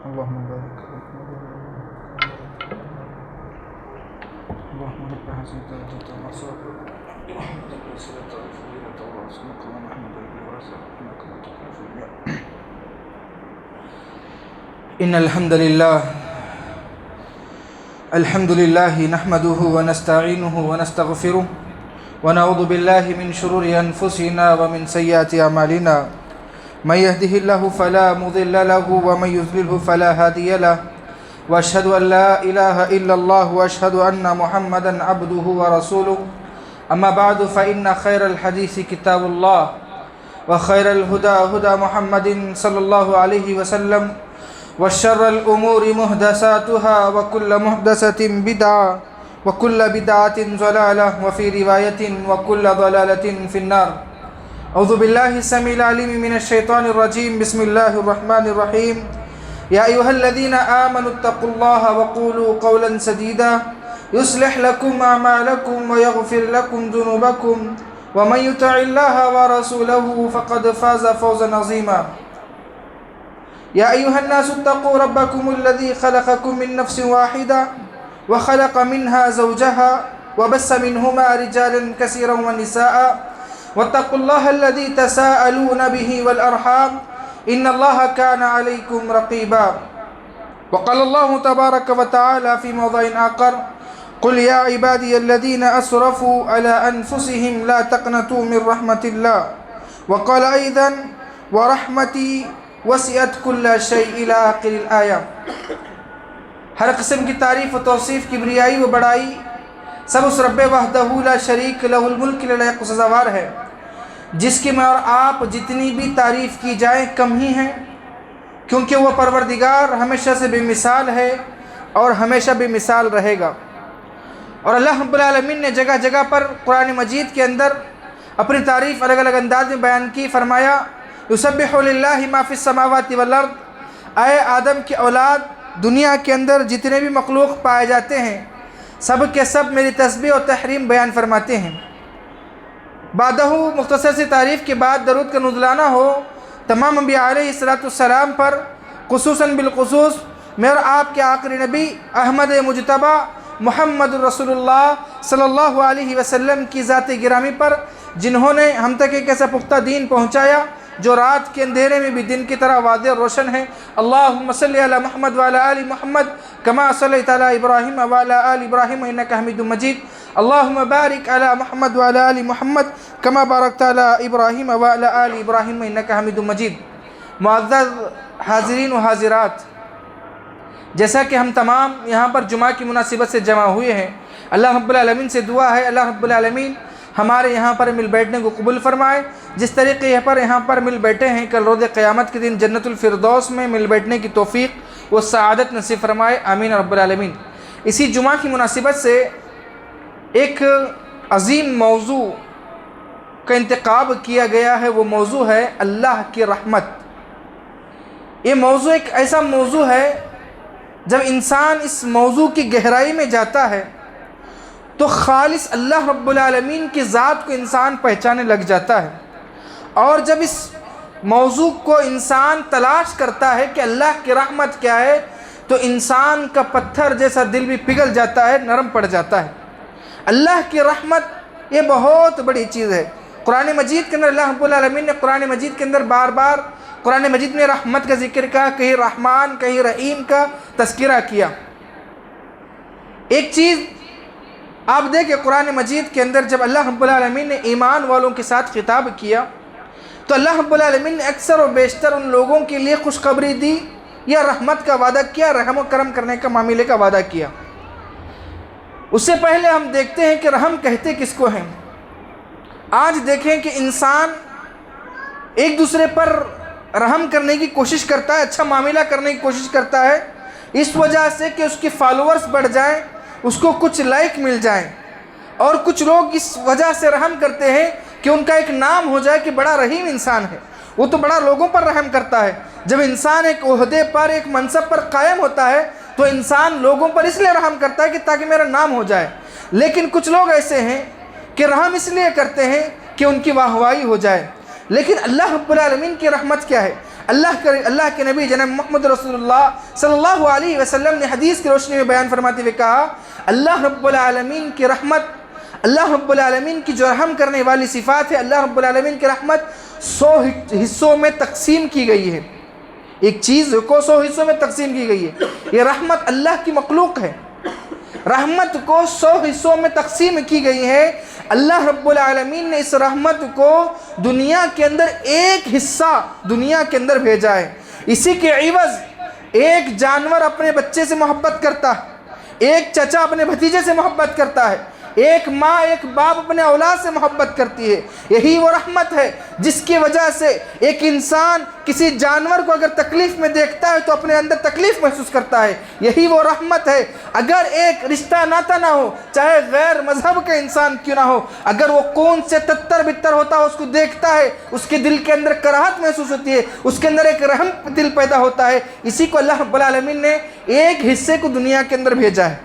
اللهم بارك اللهم رب هذه الدعوة والمصائب وحمدك وسيلة الفضيلة ورسولك ونحمد بالواسع انك لا تخلف الميعاد. ان الحمد لله نحمده ونستعينه ونستغفره ونعوذ بالله من شرور انفسنا ومن سيئات اعمالنا. من يهده الله فلا مضل له ومن يضلله فلا هادي له واشهد ان لا اله الا الله واشهد ان محمدا عبده ورسوله. اما بعد فان خير الحديث كتاب الله وخير الهدى هدى محمد صلى الله عليه وسلم وشر الامور محدثاتها وكل محدثة بدعة وكل بدعة ضلالة وفي رواية وكل ضلالة في النار. اعوذ بالله السميع العليم من الشيطان الرجيم. بسم الله الرحمن الرحيم. يا أيها الذين آمنوا اتقوا الله وقولوا قولا سديدا يصلح لكم أعمالكم ويغفر لكم ذنوبكم ومن يطع الله ورسوله فقد فاز فوزا عظيما. يا أيها الناس اتقوا ربكم الذي خلقكم من نفس واحدة وخلق منها زوجها وبث منهما رجالا كثيرا ونساء واتقوا الله الذي تساءلون به والأرحام إن الله كان عليكم رقيبا. وقال الله تبارك وتعالى في موضع آخر قل يا عبادي الذين أسرفوا على أنفسهم لا تقنطوا من رحمة الله. وقال أيضا ورحمتي وسعت كل شيء إلى آخر الآية. ہر قسم کی تعریف و توصیف، کبریائی و بڑائی سب اس رب وحدہ لا شریک لہ الملک للحق سزاوار ہے، جس کی میں اور آپ جتنی بھی تعریف کی جائیں کم ہی ہیں، کیونکہ وہ پروردگار ہمیشہ سے بے مثال ہے اور ہمیشہ بے مثال رہے گا. اور اللہ رب العالمین نے جگہ جگہ پر قرآن مجید کے اندر اپنی تعریف الگ الگ انداز میں بیان کی. فرمایا یسبح للہ ما فی السماوات والارض. اے آدم کی اولاد، دنیا کے اندر جتنے بھی مخلوق پائے جاتے ہیں سب کے سب میری تسبیح و تحریم بیان فرماتے ہیں. بعدہ مختصر سی تعریف کے بعد درود کا نزلانہ ہو تمام انبیاء علیہ السلام پر، خصوصاً بالخصوص میرے اور آپ کے آخری نبی احمد مجتبیٰ محمد رسول اللہ صلی اللہ علیہ وسلم کی ذات گرامی پر، جنہوں نے ہم تک ایک ایسا پختہ دین پہنچایا جو رات کے اندھیرے میں بھی دن کی طرح واضح اور روشن ہے. اللہم صلی علی محمد وعلی آل محمد کما صلیت علی ابراہیم وعلی آل ابراہیم انک حمید مجید. اللہم بارک علی محمد وعلی آل محمد کما بارکت علی ابراہیم وعلی آل ابراہیم انک حمید مجید. معزز حاضرین و حاضرات، جیسا کہ ہم تمام یہاں پر جمعہ کی مناسبت سے جمع ہوئے ہیں، اللہ رب العالمین سے دعا ہے اللہ رب العالمین ہمارے یہاں پر مل بیٹھنے کو قبول فرمائے. جس طریقے پر یہاں پر مل بیٹھے ہیں، کل روز قیامت کے دن جنت الفردوس میں مل بیٹھنے کی توفیق و سعادت نصیب فرمائے، آمین رب العالمین. اسی جمعہ کی مناسبت سے ایک عظیم موضوع کا انتخاب کیا گیا ہے. وہ موضوع ہے اللہ کی رحمت. یہ موضوع ایک ایسا موضوع ہے جب انسان اس موضوع کی گہرائی میں جاتا ہے تو خالص اللہ رب العالمین کی ذات کو انسان پہچانے لگ جاتا ہے. اور جب اس موضوع کو انسان تلاش کرتا ہے کہ اللہ کی رحمت کیا ہے تو انسان کا پتھر جیسا دل بھی پگھل جاتا ہے، نرم پڑ جاتا ہے. اللہ کی رحمت یہ بہت بڑی چیز ہے. قرآن مجید کے اندر اللہ رب العالمین نے قرآن مجید کے اندر بار بار قرآن مجید میں رحمت کا ذکر کیا، کہیں رحمان کہیں رحیم کا تذکرہ کیا. ایک چیز آپ دیکھیں قرآن مجید کے اندر جب اللہ رب العالمین نے ایمان والوں کے ساتھ خطاب کیا تو اللہ رب العالمین نے اکثر و بیشتر ان لوگوں کے لیے خوشخبری دی یا رحمت کا وعدہ کیا، رحم و کرم کرنے کا معاملے کا وعدہ کیا. اس سے پہلے ہم دیکھتے ہیں کہ رحم کہتے کس کو ہیں. آج دیکھیں کہ انسان ایک دوسرے پر رحم کرنے کی کوشش کرتا ہے، اچھا معاملہ کرنے کی کوشش کرتا ہے، اس وجہ سے کہ اس کے فالوورز بڑھ جائیں، اس کو کچھ لائک مل جائیں. اور کچھ لوگ اس وجہ سے رحم کرتے ہیں کہ ان کا ایک نام ہو جائے کہ بڑا رحیم انسان ہے، وہ تو بڑا لوگوں پر رحم کرتا ہے. جب انسان ایک عہدے پر ایک منصب پر قائم ہوتا ہے تو انسان لوگوں پر اس لیے رحم کرتا ہے کہ تاکہ میرا نام ہو جائے. لیکن کچھ لوگ ایسے ہیں کہ رحم اس لیے کرتے ہیں کہ ان کی واہوائی ہو جائے. لیکن اللہ رب العالمین کی رحمت کیا ہے؟ اللہ کے نبی جناب محمد رسول اللہ صلی اللہ علیہ وسلم نے حدیث کی روشنی میں بیان فرماتے ہوئے کہا، اللہ رب العالمین کی رحمت، اللہ رب العالمین کی جو رحم کرنے والی صفات ہے، اللہ رب العالمین کی رحمت 100 حصوں میں تقسیم کی گئی ہے۔ ایک چیز کو 100 حصوں میں تقسیم کی گئی ہے، یہ رحمت اللہ کی مخلوق ہے، رحمت کو 100 حصوں میں تقسیم کی گئی ہے۔ اللہ رب العالمین نے اس رحمت کو دنیا کے اندر ایک حصہ دنیا کے اندر بھیجا ہے۔ اسی کے عوض ایک جانور اپنے بچے سے محبت کرتا ہے، ایک چچا اپنے بھتیجے سے محبت کرتا ہے، ایک ماں ایک باپ اپنے اولاد سے محبت کرتی ہے۔ یہی وہ رحمت ہے جس کی وجہ سے ایک انسان کسی جانور کو اگر تکلیف میں دیکھتا ہے تو اپنے اندر تکلیف محسوس کرتا ہے۔ یہی وہ رحمت ہے۔ اگر ایک رشتہ ناتا نہ ہو، چاہے غیر مذہب کا انسان کیوں نہ ہو، اگر وہ کون سے تتر بتر ہوتا ہے اس کو دیکھتا ہے، اس کے دل کے اندر کراہت محسوس ہوتی ہے، اس کے اندر ایک رحم دل پیدا ہوتا ہے۔ اسی کو اللہ رب العالمین نے ایک حصے کو دنیا کے اندر بھیجا ہے۔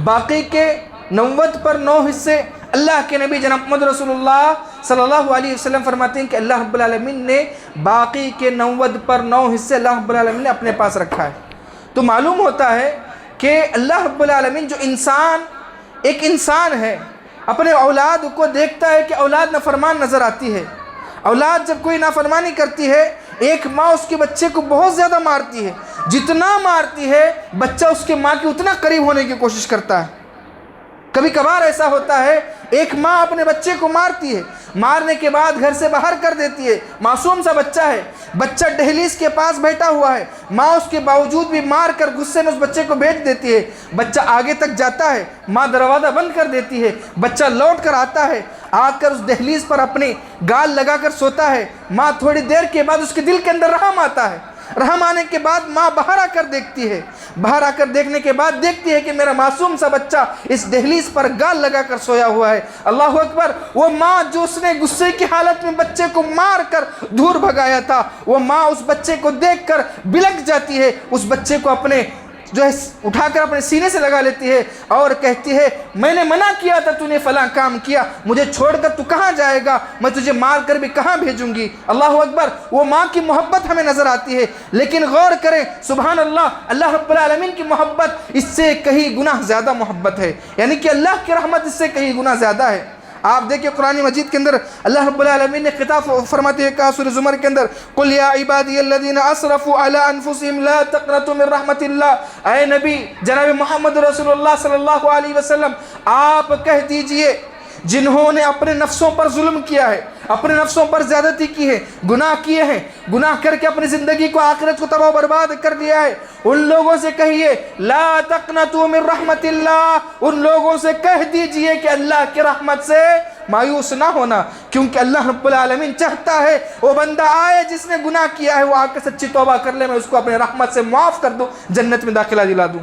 باقی کے 90 پر 9 حصے اللہ کے نبی جناب محمد رسول اللہ صلی اللہ علیہ وسلم فرماتے ہیں کہ اللہ رب العالمین نے باقی کے 90 پر 9 حصے اللہ رب العالمین نے اپنے پاس رکھا ہے۔ تو معلوم ہوتا ہے کہ اللہ رب العالمین جو ایک انسان ہے، اپنے اولاد کو دیکھتا ہے کہ اولاد نافرمان نظر آتی ہے۔ اولاد جب کوئی نافرمانی کرتی ہے، ایک ماں اس کے بچے کو بہت زیادہ مارتی ہے، جتنا مارتی ہے بچہ اس کے ماں کے اتنا قریب ہونے کی کوشش کرتا ہے۔ کبھی کبھار ایسا ہوتا ہے ایک ماں اپنے بچے کو مارتی ہے، مارنے کے بعد گھر سے باہر کر دیتی ہے، معصوم سا بچہ ہے، بچہ دہلیز کے پاس بیٹھا ہوا ہے، ماں اس کے باوجود بھی مار کر غصے میں اس بچے کو بھیج دیتی ہے۔ بچہ آگے تک جاتا ہے، ماں دروازہ بند کر دیتی ہے، بچہ لوٹ کر آتا ہے، آ کر اس دہلیز پر اپنی گال لگا کر سوتا ہے۔ ماں تھوڑی دیر کے بعد اس کے دل کے اندر رحم آتا ہے، رحم آنے کے بعد ماں باہر آ کر دیکھتی ہے، باہر آ کر دیکھنے کے بعد دیکھتی ہے کہ میرا معصوم سا بچہ اس دہلیز پر گال لگا کر سویا ہوا ہے۔ اللہ اکبر! وہ ماں جو اس نے غصے کی حالت میں بچے کو مار کر دور بھگایا تھا، وہ ماں اس بچے کو دیکھ کر بلک جاتی ہے، اس بچے کو اپنے اٹھا کر اپنے سینے سے لگا لیتی ہے اور کہتی ہے، میں نے منع کیا تھا، تو نے فلاں کام کیا، مجھے چھوڑ کر تو کہاں جائے گا، میں تجھے مار کر بھی کہاں بھیجوں گی۔ اللہ اکبر! وہ ماں کی محبت ہمیں نظر آتی ہے، لیکن غور کریں، سبحان اللہ، اللہ رب العالمین کی محبت اس سے کہیں گنا زیادہ محبت ہے، یعنی کہ اللہ کی رحمت اس سے کہیں گنا زیادہ ہے۔ آپ دیکھیں قرآن مجید کے اندر اللہ رب العالمین نے خطاب فرماتے ہیں کہا سورہ زمر کے اندر، قُلْ يَا عِبَادِيَ الَّذِينَ أَسْرَفُوا عَلَىٰ أَنفُسِهِمْ لَا تَقْنَطُوا مِن رَحْمَةِ اللَّهِ۔ اے نبی جناب محمد رسول اللہ صلی اللہ علیہ وسلم، آپ کہہ دیجئے جنہوں نے اپنے نفسوں پر ظلم کیا ہے، اپنے نفسوں پر زیادتی کی ہے، گناہ کیے ہیں، گناہ کر کے اپنی زندگی کو آخرت کو تباہ و برباد کر دیا ہے، ان لوگوں سے کہیے لا تقنطوا من رحمت اللہ، ان لوگوں سے کہہ دیجئے کہ اللہ کی رحمت سے مایوس نہ ہونا، کیونکہ اللہ رب العالمین چاہتا ہے وہ بندہ آئے جس نے گناہ کیا ہے، وہ آ کے سچی توبہ کر لے، میں اس کو اپنے رحمت سے معاف کر دوں، جنت میں داخلہ دلا دوں۔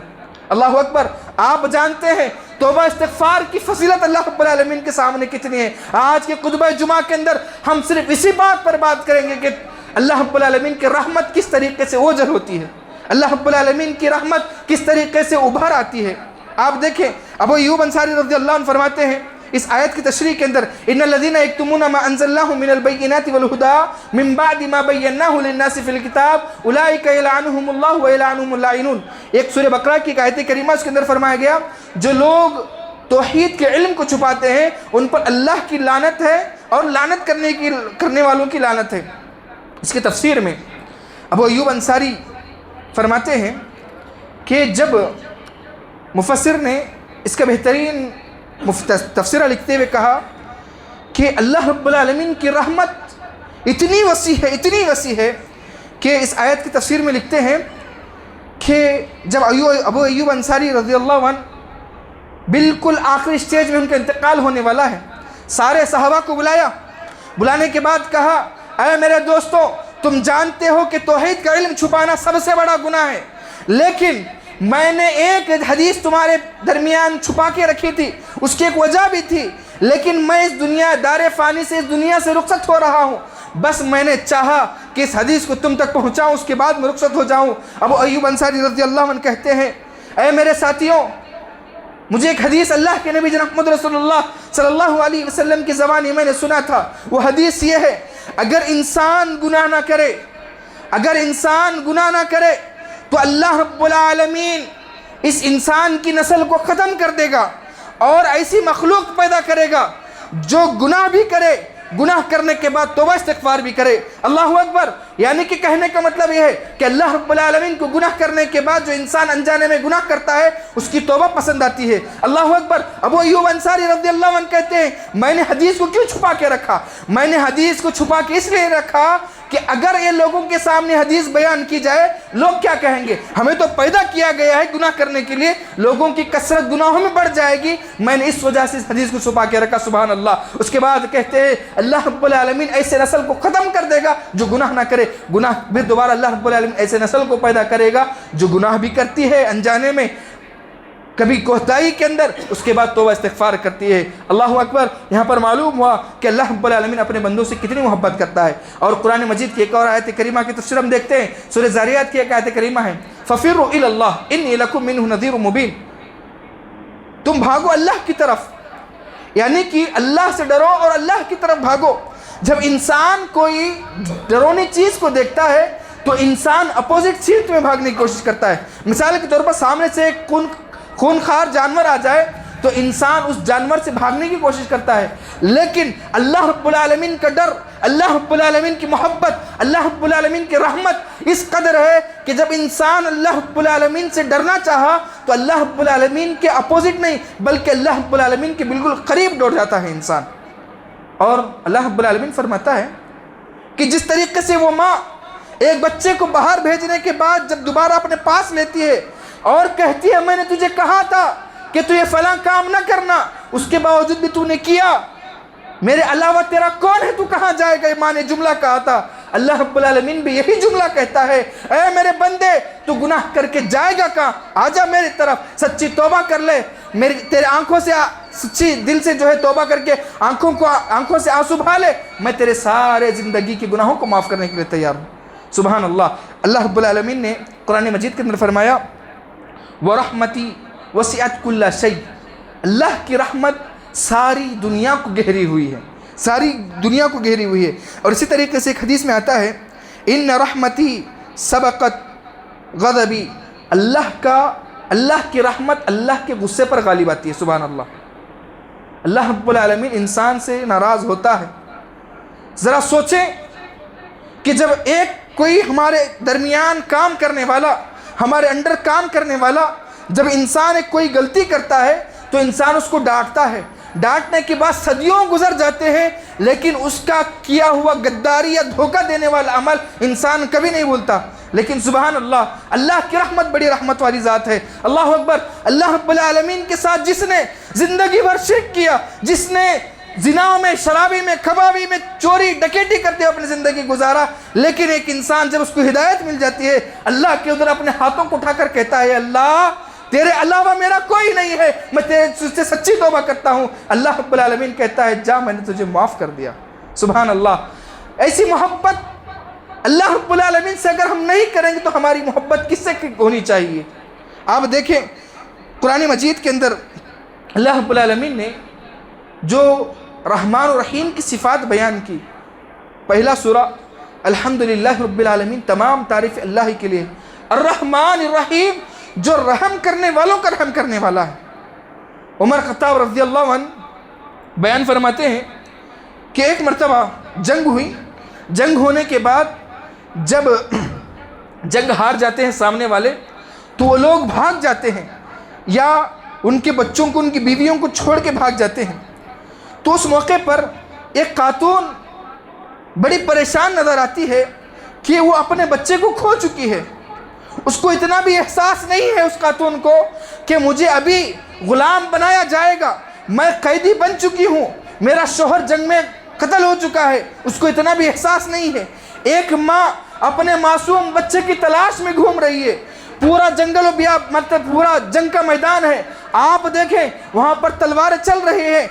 اللہ اکبر! آپ جانتے ہیں توبہ استغفار کی فضیلت اللہ رب العالمین کے سامنے کتنی ہے۔ آج کے خطبہ جمعہ کے اندر ہم صرف اسی بات پر بات کریں گے کہ اللہ رب العالمین کی رحمت کس طریقے سے اوجھل ہوتی ہے، اللہ رب العالمین کی رحمت کس طریقے سے ابھر آتی ہے۔ آپ دیکھیں ابو ایوب انصاری رضی اللہ عنہ فرماتے ہیں اس آیت کی تشریح کے اندر، ان الذين يكتمون ما انزل الله من البينات والهدى من بعد ما بيناه للناس في الكتاب اولئك يلعنهم الله ويلعنهم اللاعنون۔ ایک سورہ بقرہ کی آیت کریمہ اس کے اندر فرمایا گیا جو لوگ توحید کے علم کو چھپاتے ہیں ان پر اللہ کی لعنت ہے اور لعنت کرنے والوں کی لعنت ہے۔ اس کی تفسیر میں ابو ایوب انصاری فرماتے ہیں کہ جب مفسر نے اس کا بہترین تفسیرہ لکھتے ہوئے کہا کہ اللہ رب العالمین کی رحمت اتنی وسیع ہے کہ اس آیت کی تفسیر میں لکھتے ہیں کہ جب ابو ایوب انصاری رضی اللہ عنہ بالکل آخری سٹیج میں ان کا انتقال ہونے والا ہے، سارے صحابہ کو بلانے کے بعد کہا، اے میرے دوستو، تم جانتے ہو کہ توحید کا علم چھپانا سب سے بڑا گناہ ہے، لیکن میں نے ایک حدیث تمہارے درمیان چھپا کے رکھی تھی، اس کی ایک وجہ بھی تھی، لیکن میں اس دنیا دار فانی سے اس دنیا سے رخصت ہو رہا ہوں، بس میں نے چاہا کہ اس حدیث کو تم تک پہنچاؤں، اس کے بعد میں رخصت ہو جاؤں۔ ابو ایوب انصاری رضی اللہ عنہ کہتے ہیں، اے میرے ساتھیوں، مجھے ایک حدیث اللہ کے نبی جناب محمد رسول اللہ صلی اللہ علیہ وسلم کی زبانی میں نے سنا تھا، وہ حدیث یہ ہے، اگر انسان گناہ نہ کرے اگر انسان گناہ نہ کرے تو اللہ رب العالمین اس انسان کی نسل کو ختم کر دے گا اور ایسی مخلوق پیدا کرے گا جو گناہ بھی کرے، گناہ کرنے کے بعد توبہ استغفار بھی کرے۔ اللہ اکبر! یعنی کہ کہنے کا مطلب یہ ہے کہ اللہ رب العالمین کو گناہ کرنے کے بعد جو انسان انجانے میں گناہ کرتا ہے اس کی توبہ پسند آتی ہے۔ اللہ اکبر! ابو ایوب انصاری رضی اللہ عنہ کہتے ہیں میں نے حدیث کو کیوں چھپا کے رکھا؟ میں نے حدیث کو چھپا کے اس لیے رکھا کہ اگر یہ لوگوں کے سامنے حدیث بیان کی جائے لوگ کیا کہیں گے؟ ہمیں تو پیدا کیا گیا ہے گناہ کرنے کے لیے، لوگوں کی کثرت گناہوں میں بڑھ جائے گی، میں نے اس وجہ سے اس حدیث کو چھپا کے رکھا۔ سبحان اللہ! اس کے بعد کہتے ہیں اللہ رب العالمین ایسے نسل کو ختم کر دے گا جو گناہ نہ کرے، گناہ پھر دوبارہ اللہ رب العالمین ایسے نسل کو پیدا کرے گا جو گناہ بھی کرتی ہے انجانے میں، کبھی کوتاہی کے اندر، اس کے بعد توبہ استغفار کرتی ہے۔ اللہ اکبر! یہاں پر معلوم ہوا کہ اللہ رب العالمین اپنے بندوں سے کتنی محبت کرتا ہے۔ اور قرآن مجید کی ایک اور آیت کریمہ کی تفسیر ہم دیکھتے ہیں، سورہ ذاریات کی ایک آیت کریمہ ہے فَفِرُّوا إِلَى اللَّهِ إِنِّي لَكُم مِّنْهُ نَذِيرٌ مُّبِينٌ، تم بھاگو اللہ کی طرف، یعنی کہ اللہ سے ڈرو اور اللہ کی طرف بھاگو۔ جب انسان کوئی ڈرونی چیز کو دیکھتا ہے تو انسان اپوزٹ سیٹ میں بھاگنے کی کوشش کرتا ہے۔ مثال کے طور پر سامنے سے ایک خونخوار جانور آ جائے تو انسان اس جانور سے بھاگنے کی کوشش کرتا ہے، لیکن اللہ رب العالمین کا ڈر، اللہ رب العالمین کی محبت، اللہ رب العالمین کی رحمت اس قدر ہے کہ جب انسان اللہ رب العالمین سے ڈرنا چاہا تو اللہ رب العالمین کے اپوزٹ نہیں بلکہ اللہ رب العالمین کے بالکل قریب دوڑ جاتا ہے انسان۔ اور اللہ رب العالمین فرماتا ہے کہ جس طریقے سے وہ ماں ایک بچے کو باہر بھیجنے کے بعد جب دوبارہ اپنے پاس لیتی ہے اور کہتی ہے میں نے تجھے کہا تھا کہ تو یہ فلاں کام نہ کرنا، اس کے باوجود بھی تو نے کیا، میرے علاوہ تیرا کون ہے، تو کہاں جائے گا، ماں نے جملہ کہا تھا۔ اللہ رب العالمین بھی یہی جملہ کہتا ہے اے میرے بندے تو گناہ کر کے جائے گا کہاں، آجا میری طرف، سچی توبہ کر لے، تیرے آنکھوں سے سچی دل سے جو ہے توبہ کر کے آنکھوں سے آنسو بہا لے، میں تیرے سارے زندگی کے گناہوں کو معاف کرنے کے لیے تیار ہوں۔ سبحان اللہ! اللہ رب العالمین نے قرآن مجید کے اندر فرمایا وَرَحْمَتِي وَسِعَتْ كُلَّ شَيْءٍ، اللہ کی رحمت ساری دنیا کو گہری ہوئی ہے، ساری دنیا کو گہری ہوئی ہے۔ اور اسی طریقے سے ایک حدیث میں آتا ہے إِنَّ رَحْمَتِي سَبَقَتْ غَضَبِي، اللہ کی رحمت اللہ کے غصے پر غالب آتی ہے۔ سبحان اللہ! اللہ رب العالمین انسان سے ناراض ہوتا ہے۔ ذرا سوچیں کہ جب کوئی ہمارے درمیان کام کرنے والا، ہمارے انڈر کام کرنے والا، جب انسان کوئی غلطی کرتا ہے تو انسان اس کو ڈانٹتا ہے، ڈانٹنے کے بعد صدیوں گزر جاتے ہیں لیکن اس کا کیا ہوا غداری یا دھوکہ دینے والا عمل انسان کبھی نہیں بھولتا۔ لیکن سبحان اللہ، اللہ کی رحمت بڑی رحمت والی ذات ہے۔ اللہ اکبر! اللہ رب العالمین کے ساتھ جس نے زندگی بھر شرک کیا، جس نے زنا میں، شرابی میں، کبابی میں، چوری ڈکیٹی کرتے اپنی زندگی گزارا، لیکن ایک انسان جب اس کو ہدایت مل جاتی ہے اللہ کے ادھر اپنے ہاتھوں کو اٹھا کر کہتا ہے اللہ تیرے علاوہ میرا کوئی نہیں ہے، میں تیرے سے سچی توبہ کرتا ہوں، اللہ رب العالمین کہتا ہے جا میں نے تجھے معاف کر دیا۔ سبحان اللہ! ایسی محبت اللہ رب العالمین سے اگر ہم نہیں کریں گے تو ہماری محبت کس سے ہونی چاہیے؟ آپ دیکھیں قرآن مجید کے اندر اللہ رب العالمین نے جو رحمان و رحیم کی صفات بیان کی، پہلا سورہ الحمدللہ رب العالمین، تمام تعریف اللہ کے لیے، الرحمن الرحیم، جو رحم کرنے والوں کا رحم کرنے والا ہے۔ عمر خطاب رضی اللہ عنہ بیان فرماتے ہیں کہ ایک مرتبہ جنگ ہوئی، جنگ ہونے کے بعد جب جنگ ہار جاتے ہیں سامنے والے تو وہ لوگ بھاگ جاتے ہیں یا ان کے بچوں کو، ان کی بیویوں کو چھوڑ کے بھاگ جاتے ہیں۔ تو اس موقع پر ایک خاتون بڑی پریشان نظر آتی ہے کہ وہ اپنے بچے کو کھو چکی ہے۔ اس کو اتنا بھی احساس نہیں ہے اس خاتون کو کہ مجھے ابھی غلام بنایا جائے گا، میں قیدی بن چکی ہوں، میرا شوہر جنگ میں قتل ہو چکا ہے، اس کو اتنا بھی احساس نہیں ہے۔ ایک ماں اپنے معصوم بچے کی تلاش میں گھوم رہی ہے، پورا جنگل و بیاب، مطلب پورا جنگ کا میدان ہے، آپ دیکھیں وہاں پر تلواریں چل رہی ہیں،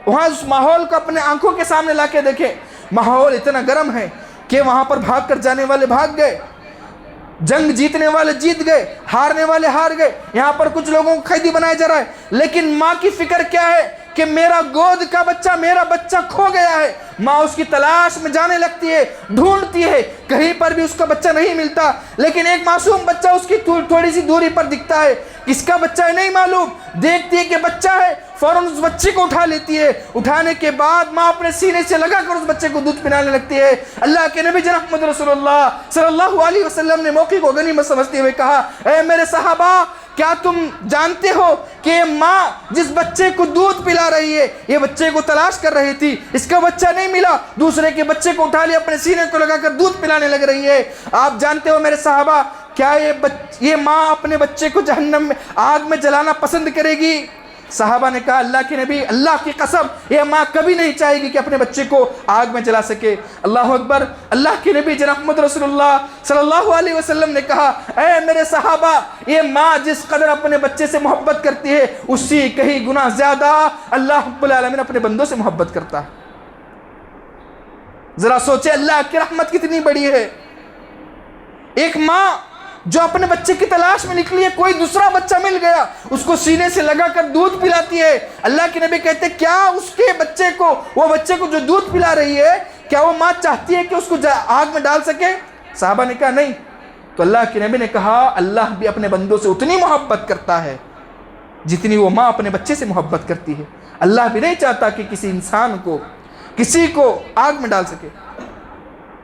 وہاں اس ماحول کو اپنے آنکھوں کے سامنے لا کے دیکھیں، ماحول اتنا گرم ہے کہ وہاں پر بھاگ کر جانے والے بھاگ گئے، جنگ جیتنے والے جیت گئے، ہارنے والے ہار گئے، یہاں پر کچھ لوگوں کو قیدی بنایا جا رہا ہے، لیکن ماں کی فکر کیا ہے کہ میرا گود کا بچہ، میرا بچہ کھو گیا ہے، ماں اس کی تلاش میں جانے لگتی ہے، ڈھونڈتی ہے، کہیں پر بھی اس کا بچہ نہیں ملتا، لیکن ایک معصوم بچہ اس کی تھوڑی سی دوری پر دکھتا ہے، کس کا بچہ ہے نہیں معلوم، دیکھتی ہے کہ بچہ ہے، فوراً اس بچے کو اٹھا لیتی ہے، اٹھانے کے بعد ماں اپنے سینے سے لگا کر اس بچے کو دودھ پلانے لگتی ہے۔ اللہ کے نبی جناب محمد رسول اللہ صلی اللہ علیہ وسلم نے موقع کو غنیمت سمجھتے ہوئے کہا، اے میرے صحابہ، کیا تم جانتے ہو کہ یہ ماں جس بچے کو دودھ پلا رہی ہے، یہ بچے کو تلاش کر رہی تھی، اس کا بچہ نہیں ملا، دوسرے کے بچے کو اٹھا لیا، اپنے سینے کو لگا کر دودھ پلانے لگ رہی ہے۔ آپ جانتے ہو میرے صحابہ، کیا یہ ماں اپنے بچے کو جہنم میں، آگ میں جلانا پسند کرے گی؟ صحابہ نے کہا، اللہ کے نبی، اللہ کی قسم، یہ ماں کبھی نہیں چاہے گی کہ اپنے بچے کو آگ میں جلا سکے۔ اللہ اکبر۔ اللہ کے نبی جناب محمد رسول اللہ صلی اللہ علیہ وسلم نے کہا، اے میرے صحابہ، یہ ماں جس قدر اپنے بچے سے محبت کرتی ہے، اسی کہیں گنا زیادہ اللہ رب العالمین اپنے بندوں سے محبت کرتا ہے۔ ذرا سوچے اللہ کی رحمت کتنی بڑی ہے۔ ایک ماں جو اپنے بچے کی تلاش میں نکلی ہے، کوئی دوسرا بچہ مل گیا، اس کو سینے سے لگا کر دودھ پلاتی ہے۔ اللہ کے نبی کہتے ہیں، کیا اس کے بچے کو، وہ بچے کو جو دودھ پلا رہی ہے، کیا وہ ماں چاہتی ہے کہ اس کو آگ میں ڈال سکے؟ صحابہ نے کہا نہیں۔ تو اللہ کے نبی نے کہا، اللہ بھی اپنے بندوں سے اتنی محبت کرتا ہے جتنی وہ ماں اپنے بچے سے محبت کرتی ہے۔ اللہ بھی نہیں چاہتا کہ کسی انسان کو، کسی کو آگ میں ڈال سکے۔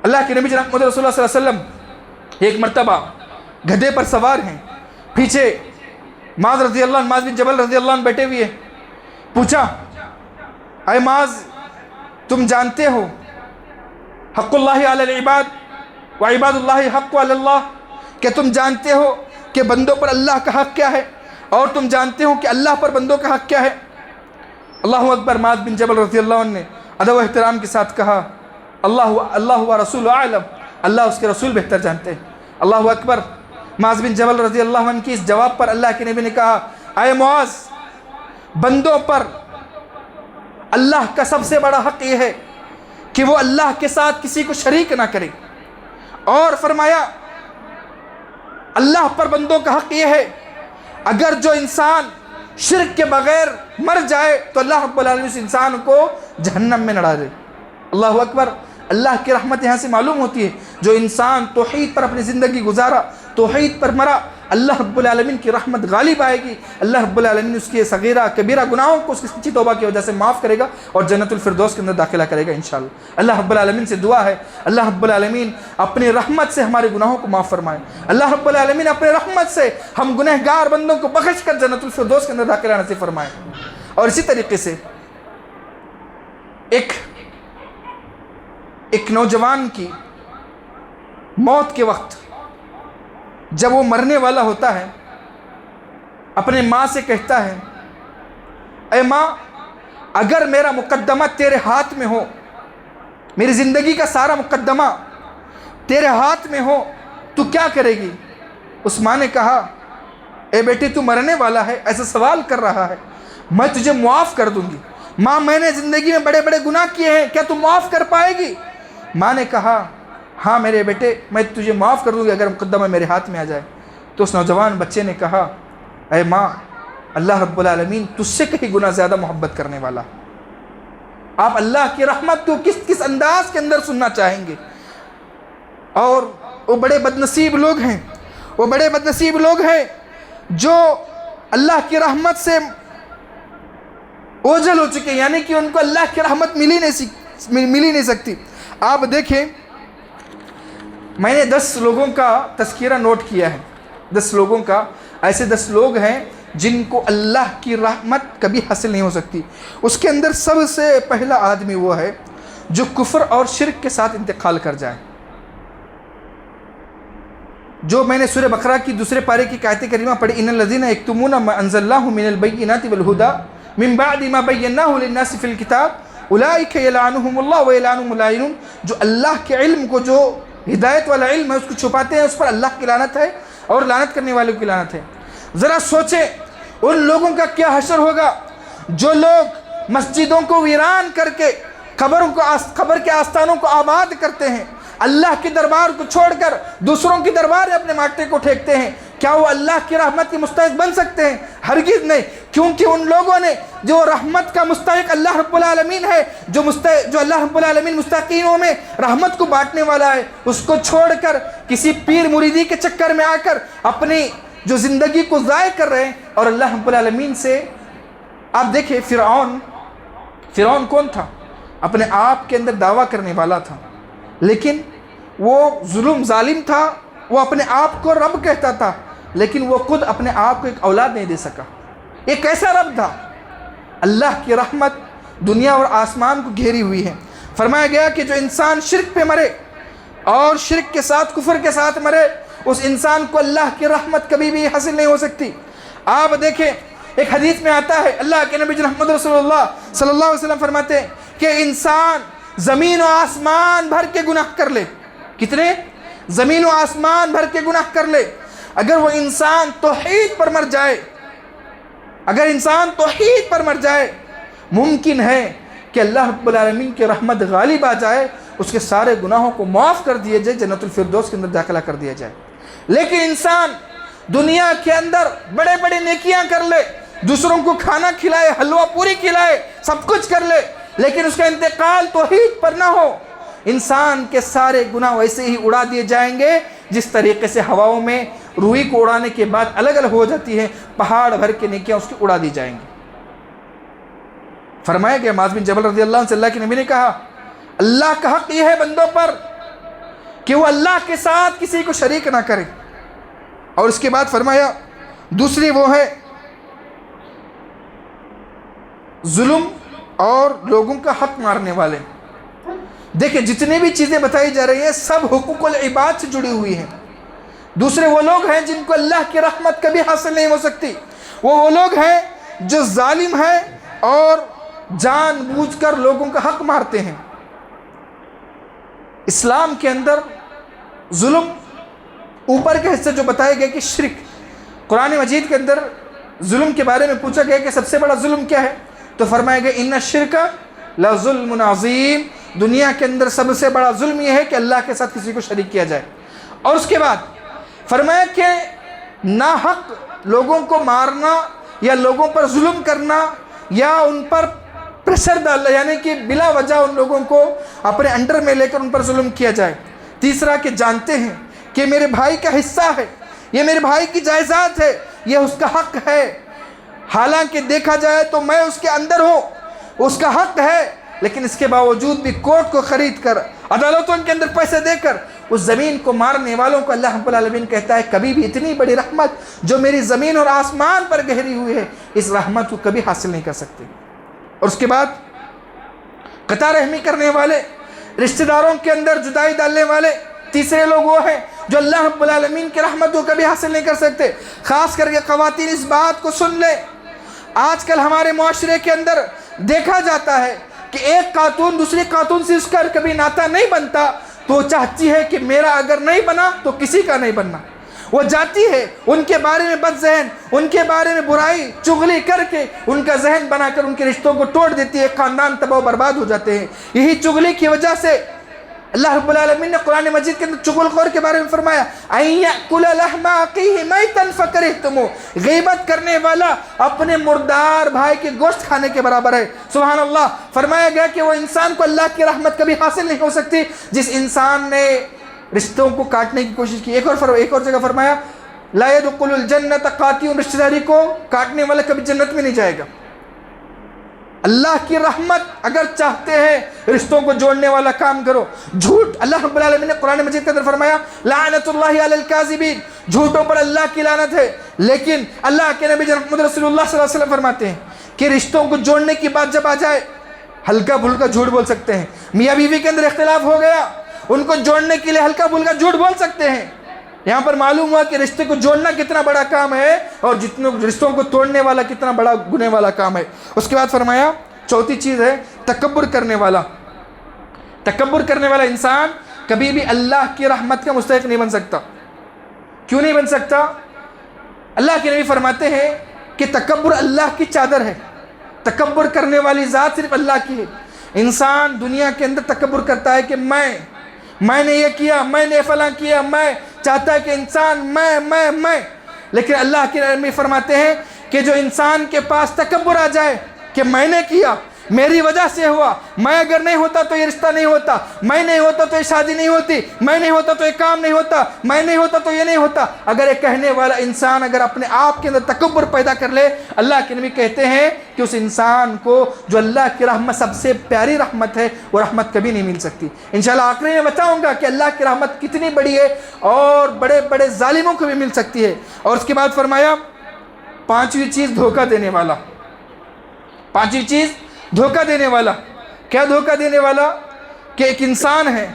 اللہ کے نبی جناب محمد رسول اللہ صلی اللہ علیہ وسلم ایک مرتبہ گدھے پر سوار ہیں، پیچھے معاذ رضی اللہ عنہ، معاذ بن جبل رضی اللہ عنہ بیٹھے ہوئے، پوچھا، اے معاذ، تم جانتے ہو حق اللہ علی العباد وعباد اللہ حق علی اللہ، کہ تم جانتے ہو کہ بندوں پر اللہ کا حق کیا ہے، اور تم جانتے ہو کہ اللہ پر بندوں کا حق کیا ہے؟ اللہ اکبر۔ معاذ بن جبل رضی اللہ عنہ نے ادب و احترام کے ساتھ کہا، اللہ و رسول اعلم، اللہ اس کے رسول بہتر جانتے ہیں۔ اللہ اکبر۔ معاذ بن جبل رضی اللہ عنہ کی اس جواب پر اللہ کے نبی نے کہا، اے معاذ، بندوں پر اللہ کا سب سے بڑا حق یہ ہے کہ وہ اللہ کے ساتھ کسی کو شریک نہ کرے، اور فرمایا اللہ پر بندوں کا حق یہ ہے، اگر جو انسان شرک کے بغیر مر جائے تو اللہ رب العالمین اس انسان کو جہنم میں نہ ڈالے۔ اللہ اکبر۔ اللہ کی رحمت یہاں سے معلوم ہوتی ہے، جو انسان توحید پر اپنی زندگی گزارا، توحید پر مرا، اللہ رب العالمین کی رحمت غالب آئے گی، اللہ رب العالمین اس کے صغیرہ کبیرہ گناہوں کو اس کی سچی توبہ کی وجہ سے معاف کرے گا اور جنت الفردوس کے اندر داخلہ کرے گا انشاءاللہ۔ اللہ رب العالمین سے دعا ہے، اللہ رب العالمین اپنی رحمت سے ہمارے گناہوں کو معاف فرمائے، اللہ رب العالمین اپنے رحمت سے ہم گنہگار بندوں کو بخش کر جنت الفردوس کے اندر داخلہ نصیب فرمائے۔ اور اسی طریقے سے ایک نوجوان کی موت کے وقت جب وہ مرنے والا ہوتا ہے، اپنے ماں سے کہتا ہے، اے ماں، اگر میرا مقدمہ تیرے ہاتھ میں ہو، میری زندگی کا سارا مقدمہ تیرے ہاتھ میں ہو، تو کیا کرے گی؟ اس ماں نے کہا، اے بیٹی، تو مرنے والا ہے، ایسا سوال کر رہا ہے، میں تجھے معاف کر دوں گی۔ ماں، میں نے زندگی میں بڑے بڑے گناہ کیے ہیں، کیا تو معاف کر پائے گی؟ ماں نے کہا، ہاں میرے بیٹے، میں تجھے معاف کر دوں گی اگر مقدمہ میرے ہاتھ میں آ جائے۔ تو اس نوجوان بچے نے کہا، اے ماں، اللہ رب العالمین تجھ سے کہیں گنا زیادہ محبت کرنے والا۔ آپ اللہ کی رحمت کو کس انداز کے اندر سننا چاہیں گے؟ اور وہ بڑے بدنصیب لوگ ہیں، وہ بڑے بدنصیب لوگ ہیں جو اللہ کی رحمت سے اوجھل ہو چکے، یعنی کہ ان کو اللہ کی رحمت مل ہی نہیں سکتی۔ آپ دیکھیں، میں نے 10 لوگوں کا تذکرہ نوٹ کیا ہے، 10 لوگوں کا، ایسے 10 لوگ ہیں جن کو اللہ کی رحمت کبھی حاصل نہیں ہو سکتی۔ اس کے اندر سب سے پہلا آدمی وہ ہے جو کفر اور شرک کے ساتھ انتقال کر جائے۔ جو میں نے سورہ بقرہ کی دوسرے پارے کی آیت کریمہ پڑھی، ان الذین یکتمون ما انزلنا من البینات والہدی من بعد ما بیناہ للناس فی الکتاب اولئک یلعنهم اللہ ویلعنهم اللاعنون، جو اللہ کے علم کو، جو ہدایت والا علم ہے، اس کو چھپاتے ہیں، اس پر اللہ کی لعنت ہے اور لعنت کرنے والوں کی لعنت ہے۔ ذرا سوچیں ان لوگوں کا کیا حشر ہوگا جو لوگ مسجدوں کو ویران کر کے قبر کے آستانوں کو آباد کرتے ہیں، اللہ کے دربار کو چھوڑ کر دوسروں کی دربار میں اپنے ماٹے کو ٹھیکتے ہیں۔ کیا وہ اللہ کی رحمت کے مستحق بن سکتے ہیں؟ ہرگز نہیں۔ کیونکہ ان لوگوں نے جو رحمت کا مستحق اللہ رب العالمین ہے، جو اللہ رب العالمین مستحقینوں میں رحمت کو بانٹنے والا ہے، اس کو چھوڑ کر کسی پیر مریدی کے چکر میں آ کر اپنی جو زندگی کو ضائع کر رہے ہیں۔ اور اللہ رب العالمین سے آپ دیکھیں، فرعون کون تھا؟ اپنے آپ کے اندر دعویٰ کرنے والا تھا، لیکن وہ ظالم تھا، وہ اپنے آپ کو رب کہتا تھا، لیکن وہ خود اپنے آپ کو ایک اولاد نہیں دے سکا۔ یہ کیسا رب تھا؟ اللہ کی رحمت دنیا اور آسمان کو گھیری ہوئی ہے۔ فرمایا گیا کہ جو انسان شرک پہ مرے اور شرک کے ساتھ، کفر کے ساتھ مرے، اس انسان کو اللہ کی رحمت کبھی بھی حاصل نہیں ہو سکتی۔ آپ دیکھیں، ایک حدیث میں آتا ہے، اللہ کے نبی محمد رسول اللہ صلی اللہ علیہ وسلم فرماتے ہیں کہ انسان زمین و آسمان بھر کے گناہ کر لے، کتنے؟ زمین و آسمان بھر کے گناہ کر لے، اگر وہ انسان توحید پر مر جائے، اگر انسان توحید پر مر جائے، ممکن ہے کہ اللہ رب العالمین کی رحمت غالب آ جائے، اس کے سارے گناہوں کو معاف کر دیے جائے، جنت الفردوس کے اندر داخلہ کر دیا جائے۔ لیکن انسان دنیا کے اندر بڑے بڑے نیکیاں کر لے، دوسروں کو کھانا کھلائے، حلوہ پوری کھلائے، سب کچھ کر لے، لیکن اس کا انتقال توحید پر نہ ہو، انسان کے سارے گناہ ویسے ہی اڑا دیے جائیں گے جس طریقے سے ہواؤں میں روئی کو اڑانے کے بعد الگ الگ ہو جاتی ہے، پہاڑ بھر کے نیکیاں اس کی اڑا دی جائیں گی۔ فرمایا گیا، معاذ بن جبل رضی اللہ عنہ سے اللہ کے نبی نے کہا، اللہ کا حق یہ ہے بندوں پر کہ وہ اللہ کے ساتھ کسی کو شریک نہ کرے۔ اور اس کے بعد فرمایا دوسری وہ ہے ظلم اور لوگوں کا حق مارنے والے۔ دیکھیں، جتنی بھی چیزیں بتائی جا رہی ہیں سب حقوق العباد سے جڑی ہوئی ہیں۔ دوسرے وہ لوگ ہیں جن کو اللہ کی رحمت کبھی حاصل نہیں ہو سکتی، وہ لوگ ہیں جو ظالم ہیں اور جان بوجھ کر لوگوں کا حق مارتے ہیں۔ اسلام کے اندر ظلم اوپر کے حصے جو بتائے گئے کہ شرک، قرآن مجید کے اندر ظلم کے بارے میں پوچھا گیا کہ سب سے بڑا ظلم کیا ہے، تو فرمایا گیا ان الشرک لظلم عظیم، دنیا کے اندر سب سے بڑا ظلم یہ ہے کہ اللہ کے ساتھ کسی کو شریک کیا جائے۔ اور اس کے بعد فرمایا کہ ناحق لوگوں کو مارنا یا لوگوں پر ظلم کرنا یا ان پر پریشر ڈالنا، یعنی کہ بلا وجہ ان لوگوں کو اپنے انڈر میں لے کر ان پر ظلم کیا جائے۔ تیسرا کہ جانتے ہیں کہ میرے بھائی کا حصہ ہے، یہ میرے بھائی کی جائیداد ہے، یہ اس کا حق ہے، حالانکہ دیکھا جائے تو میں اس کے اندر ہوں، اس کا حق ہے، لیکن اس کے باوجود بھی کورٹ کو خرید کر، عدالتوں کے اندر پیسے دے کر اس زمین کو مارنے والوں کو اللہ رب العالمین کہتا ہے کبھی بھی اتنی بڑی رحمت جو میری زمین اور آسمان پر گہری ہوئی ہے، اس رحمت کو کبھی حاصل نہیں کر سکتے۔ اور اس کے بعد قطع رحمی کرنے والے، رشتہ داروں کے اندر جدائی ڈالنے والے، تیسرے لوگ وہ ہیں جو اللہ رب العالمین کی رحمت کو کبھی حاصل نہیں کر سکتے۔ خاص کر کے خواتین اس بات کو سن لیں، آج کل ہمارے معاشرے کے اندر دیکھا جاتا ہے کہ ایک خاتون دوسری خاتون سے اس کا کبھی ناتا نہیں بنتا تو وہ چاہتی ہے کہ میرا اگر نہیں بنا تو کسی کا نہیں بننا، وہ جاتی ہے ان کے بارے میں بد ذہن، ان کے بارے میں برائی چغلی کر کے ان کا ذہن بنا کر ان کے رشتوں کو توڑ دیتی ہے، خاندان تباہ و برباد ہو جاتے ہیں۔ یہی چغلی کی وجہ سے اللہ رب العالمین نے قرآن مجید کے اندر چغل خور کے بارے میں فرمایا اَن یأکل لحم اخیہ میتا فکرہتموہ، غیبت کرنے والا اپنے مردار بھائی کے گوشت کھانے کے برابر ہے۔ سبحان اللہ۔ فرمایا گیا کہ وہ انسان کو اللہ کی رحمت کبھی حاصل نہیں ہو سکتی جس انسان نے رشتوں کو کاٹنے کی کوشش کی۔ ایک اور جگہ فرمایا لا يدخل الجنت قاطع، رشتہ داری کو کاٹنے والا کبھی جنت میں نہیں جائے گا۔ اللہ کی رحمت اگر چاہتے ہیں رشتوں کو جوڑنے والا کام کرو۔ جھوٹ، اللہ رب العالمین نے قرآن مجید کے اندر فرمایا لعنت اللہ علی الکاذبین، جھوٹوں پر اللہ کی لعنت ہے، لیکن اللہ کے نبی محمد رسول اللہ صلی اللہ علیہ وسلم فرماتے ہیں کہ رشتوں کو جوڑنے کی بات جب آ جائے ہلکا پھلکا جھوٹ بول سکتے ہیں۔ میاں بیوی کے اندر اختلاف ہو گیا، ان کو جوڑنے کے لیے ہلکا پھلکا جھوٹ بول سکتے ہیں۔ یہاں پر معلوم ہوا کہ رشتے کو جوڑنا کتنا بڑا کام ہے اور جتنے رشتوں کو توڑنے والا کتنا بڑا گنے والا کام ہے۔ اس کے بعد فرمایا چوتھی چیز ہے تکبر کرنے والا۔ تکبر کرنے والا انسان کبھی بھی اللہ کی رحمت کا مستحق نہیں بن سکتا۔ کیوں نہیں بن سکتا؟ اللہ کے نبی فرماتے ہیں کہ تکبر اللہ کی چادر ہے، تکبر کرنے والی ذات صرف اللہ کی ہے۔ انسان دنیا کے اندر تکبر کرتا ہے کہ میں نے یہ کیا، میں نے فلاں کیا، میں چاہتا ہے کہ انسان میں لیکن اللہ کے نبی فرماتے ہیں کہ جو انسان کے پاس تکبر آ جائے کہ میں نے کیا، میری وجہ سے ہوا، میں اگر نہیں ہوتا تو یہ رشتہ نہیں ہوتا، میں نہیں ہوتا تو یہ شادی نہیں ہوتی، میں نہیں ہوتا تو یہ کام نہیں ہوتا، میں نہیں ہوتا تو یہ نہیں ہوتا، اگر یہ کہنے والا انسان اگر اپنے آپ کے اندر تکبر پیدا کر لے، اللہ کے نبی کہتے ہیں کہ اس انسان کو جو اللہ کی رحمت سب سے پیاری رحمت ہے وہ رحمت کبھی نہیں مل سکتی۔ انشاءاللہ آخری میں بتاؤں گا کہ اللہ کی رحمت کتنی بڑی ہے اور بڑے بڑے ظالموں کو بھی مل سکتی ہے۔ اور اس کے بعد فرمایا پانچویں چیز دھوکہ دینے والا، پانچویں چیز دھوکہ دینے والا۔ کیا دھوکہ دینے والا؟ کہ ایک انسان ہے،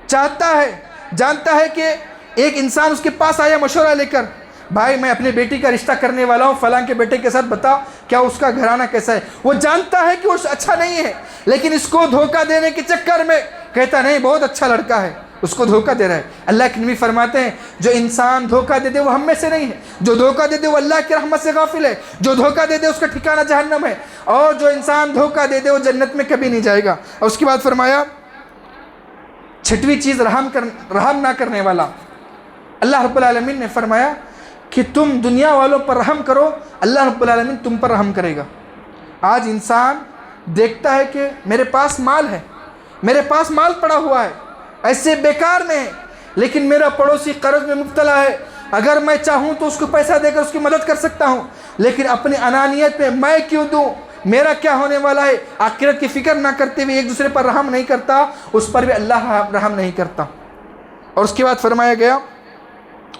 چاہتا ہے، جانتا ہے کہ ایک انسان اس کے پاس آیا مشورہ لے کر، بھائی میں اپنی بیٹی کا رشتہ کرنے والا ہوں، فلاں کے بیٹے کے ساتھ بتا کیا اس کا گھرانہ کیسا ہے۔ وہ جانتا ہے کہ وہ اچھا نہیں ہے، لیکن اس کو دھوکہ دینے کے چکر میں کہتا نہیں بہت اچھا لڑکا ہے، اس کو دھوکہ دے رہا ہے۔ اللہ کے نبی فرماتے ہیں جو انسان دھوکہ دے دے وہ ہم میں سے نہیں ہے، جو دھوکہ دے دے وہ اللہ کی رحمت سے غافل ہے، جو دھوکہ دے دے اس کا ٹھکانہ جہنم ہے، اور جو انسان دھوکہ دے دے وہ جنت میں کبھی نہیں جائے گا۔ اور اس کے بعد فرمایا چھٹویں چیز رحم نہ کرنے والا۔ اللہ رب العالمین نے فرمایا کہ تم دنیا والوں پر رحم کرو، اللہ رب العالمین تم پر رحم کرے گا۔ آج انسان دیکھتا ہے کہ میرے پاس مال ہے، میرے پاس مال پڑا ہوا ہے، ایسے بیکار میں ہے، لیکن میرا پڑوسی قرض میں مبتلا ہے، اگر میں چاہوں تو اس کو پیسہ دے کر اس کی مدد کر سکتا ہوں، لیکن اپنی انانیت میں میں کیوں دوں، میرا کیا ہونے والا ہے، آخرت کی فکر نہ کرتے ہوئے ایک دوسرے پر رحم نہیں کرتا، اس پر بھی اللہ رحم نہیں کرتا۔ اور اس کے بعد فرمایا گیا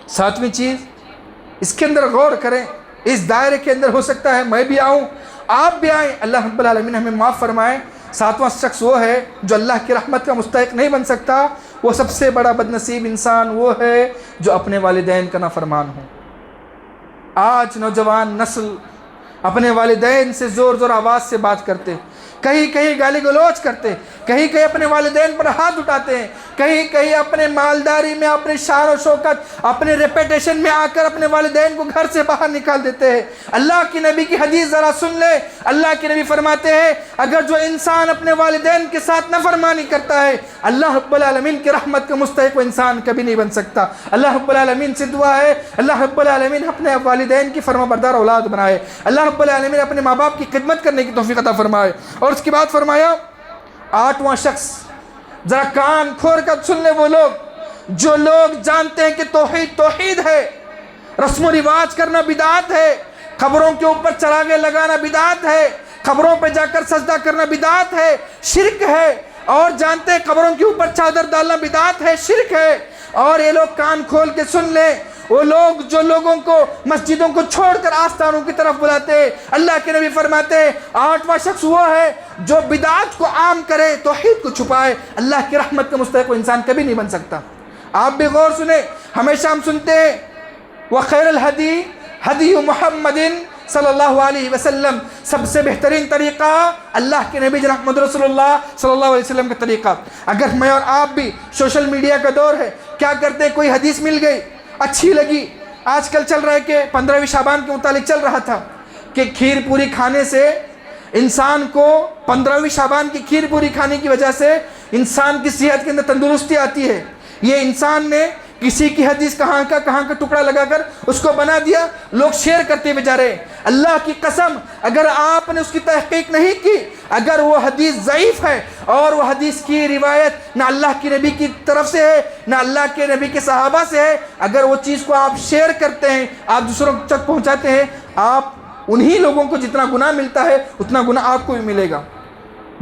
ساتویں چیز، اس کے اندر غور کریں، اس دائرے کے اندر ہو سکتا ہے میں بھی آؤں، آپ بھی آئیں، اللہ رب العالمین ہمیں معاف فرمائے۔ ساتواں شخص وہ ہے جو اللہ کی رحمت کا مستحق نہیں بن سکتا، وہ سب سے بڑا بدنصیب انسان وہ ہے جو اپنے والدین کا نافرمان ہو۔ آج نوجوان نسل اپنے والدین سے زور زور آواز سے بات کرتے، کہیں کہیں گالی گلوچ کرتے، کہیں کہیں اپنے والدین پر ہاتھ اٹھاتے ہیں، کہیں کہیں اپنے مالداری میں، اپنے شان و شوکت، اپنے ریپیٹیشن میں آ کر اپنے والدین کو گھر سے باہر نکال دیتے ہیں۔ اللہ کی نبی کی حدیث ذرا سن لے، اللہ کے نبی فرماتے ہیں اگر جو انسان اپنے والدین کے ساتھ نافرمانی کرتا ہے، اللہ رب العالمین کی رحمت کا مستحق وہ انسان کبھی نہیں بن سکتا۔ اللہ رب العالمین سے دعا ہے اللہ رب العالمین اپنے والدین کی فرما بردار اولاد بنائے، اللہ رب العالمین اپنے ماں باپ کی خدمت کرنے کی توفیق عطا فرمائے۔ اور اس کے بعد فرمایا آٹھواں شخص، ذرا کان کھول کر سن لے، وہ لوگ جو لوگ جانتے ہیں کہ توحید توحید ہے، رسم و رواج کرنا بدعت ہے، قبروں کے اوپر چراغیں لگانا بدعت ہے، قبروں پہ جا کر سجدہ کرنا بدعت ہے، شرک ہے، اور جانتے ہیں قبروں کے اوپر چادر ڈالنا بدعت ہے، شرک ہے، اور یہ لوگ کان کھول کے سن لیں، وہ لوگ جو لوگوں کو مسجدوں کو چھوڑ کر آستانوں کی طرف بلاتے ہیں، اللہ کے نبی فرماتے ہیں آٹھواں شخص وہ ہے جو بدعت کو عام کرے، توحید کو چھپائے، اللہ کی رحمت کا مستحق وہ انسان کبھی نہیں بن سکتا۔ آپ بھی غور سنیں، ہمیشہ ہم سنتے ہیں وَخَيْرَ الْهَدِي هَدِيُّ مُحَمَّدٍ صلی اللہ علیہ وسلم، سب سے بہترین طریقہ اللہ کے نبی جناب محمد رسول اللہ صلی اللہ علیہ وسلم کا طریقہ۔ اگر میں اور آپ بھی سوشل میڈیا کا دور ہے، کیا کرتے ہیں، کوئی حدیث مل گئی، اچھی لگی، آج کل چل رہا ہے کہ 15ویں شعبان کے متعلق چل رہا تھا کہ کھیر پوری کھانے سے انسان کو 15ویں شعبان کی کھیر پوری کھانے کی وجہ سے انسان کی صحت کے اندر تندرستی آتی ہے۔ یہ انسان نے کسی کی حدیث کہاں کا ٹکڑا لگا کر اس کو بنا دیا، لوگ شیئر کرتے ہوئے جا رہے ہیں۔ اللہ کی قسم اگر آپ نے اس کی تحقیق نہیں کی، اگر وہ حدیث ضعیف ہے اور وہ حدیث کی روایت نہ اللہ کی نبی کی طرف سے ہے نہ اللہ کے نبی کے صحابہ سے ہے، اگر وہ چیز کو آپ شیئر کرتے ہیں، آپ دوسروں تک پہنچاتے ہیں، آپ انہی لوگوں کو جتنا گناہ ملتا ہے اتنا گناہ آپ کو بھی ملے گا۔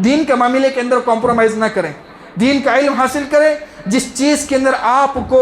دین کے معاملے کے اندر کمپرومائز نہ کریں، دین کا علم حاصل کریں، جس چیز کے اندر آپ کو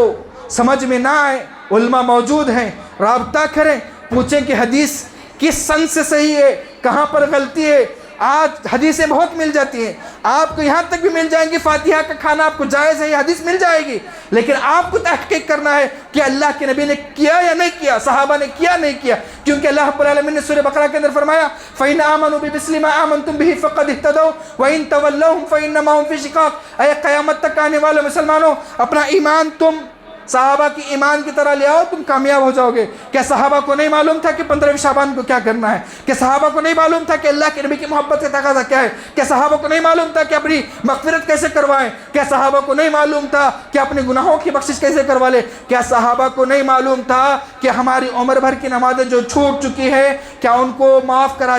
سمجھ میں نہ آئے علماء موجود ہیں، رابطہ کریں، پوچھیں کہ حدیث کس سند سے صحیح ہے، کہاں پر غلطی ہے۔ آج حدیثیں بہت مل جاتی ہیں، آپ کو یہاں تک بھی مل جائیں گی فاتحہ کا کھانا آپ کو جائز ہے، یہ حدیث مل جائے گی، لیکن آپ کو تحقیق کرنا ہے کہ اللہ کے نبی نے کیا یا نہیں کیا، صحابہ نے کیا نہیں کیا، کیونکہ اللہ رب العالمین نے سورہ بقرہ کے اندر فرمایا فَإِنْ آمَنُوا بِمِثْلِ مَا آمَنْتُمْ بِهِ فَقَدِ اهْتَدَوْا وَإِنْ تَوَلَّوْا فَإِنَّمَا هُمْ فِي شِقَاقٍ۔ اے قیامت تک آنے والے مسلمانوں، اپنا ایمان تم صحابہ کی ایمان کی طرح لے آؤ، تم کامیاب ہو جاؤ گے۔ کیا صحابہ کو نہیں معلوم تھا کہ 15 شعبان کو کیا کرنا ہے؟ کیا صحابہ کو نہیں معلوم تھا کہ اللہ کے نبی کی محبت کا تقاضا کیا ہے؟ کیا صحابہ کو نہیں معلوم تھا کہ اپنی مغفرت کیسے کروائیں؟ کیا صحابہ کو نہیں معلوم تھا کہ اپنے گناہوں کی بخشش کیسے کروا لے؟ کیا صحابہ کو نہیں معلوم تھا کہ ہماری عمر بھر کی نمازیں جو چھوٹ چکی ہے کیا ان کو معاف کرا